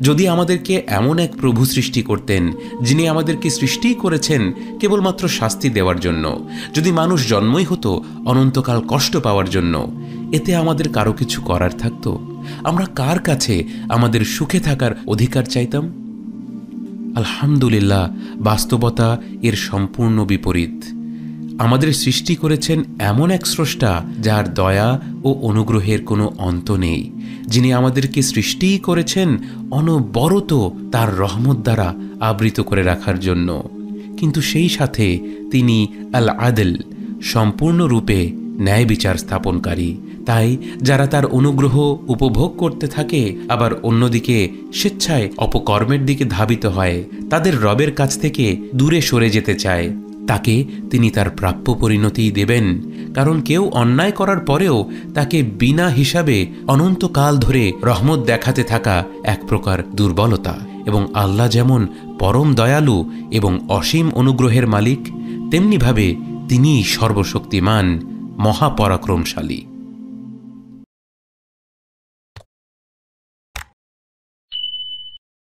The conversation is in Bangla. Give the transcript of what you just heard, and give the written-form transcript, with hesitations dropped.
যদি আমাদেরকে এমন এক প্রভু সৃষ্টি করতেন যিনি আমাদেরকে সৃষ্টিই করেছেন কেবলমাত্র শাস্তি দেওয়ার জন্য, যদি মানুষ জন্মই হতো অনন্তকাল কষ্ট পাওয়ার জন্য, এতে আমাদের কারো কিছু করার থাকতো? আমরা কার কাছে আমাদের সুখে থাকার অধিকার চাইতাম? আলহামদুলিল্লাহ, বাস্তবতা এর সম্পূর্ণ বিপরীত। আমাদের সৃষ্টি করেছেন এমন এক স্রষ্টা যার দয়া ও অনুগ্রহের কোনো অন্ত নেই, যিনি আমাদেরকে সৃষ্টিই করেছেন অনবরত তার রহমত দ্বারা আবৃত করে রাখার জন্য। কিন্তু সেই সাথে তিনি আল আদল, সম্পূর্ণরূপে ন্যায় বিচার স্থাপনকারী। তাই যারা তার অনুগ্রহ উপভোগ করতে থাকে আবার অন্যদিকে স্বেচ্ছায় অপকর্মের দিকে ধাবিত হয়, তাদের রবের কাছ থেকে দূরে সরে যেতে চায়, তাকে তিনি তার প্রাপ্য পরিণতিই দেবেন। কারণ কেউ অন্যায় করার পরেও তাকে বিনা হিসাবে অনন্তকাল ধরে রহমত দেখাতে থাকা এক প্রকার দুর্বলতা। এবং আল্লাহ যেমন পরম দয়ালু এবং অসীম অনুগ্রহের মালিক, তেমনিভাবে তিনিই সর্বশক্তিমান, মহাপরাক্রমশালী।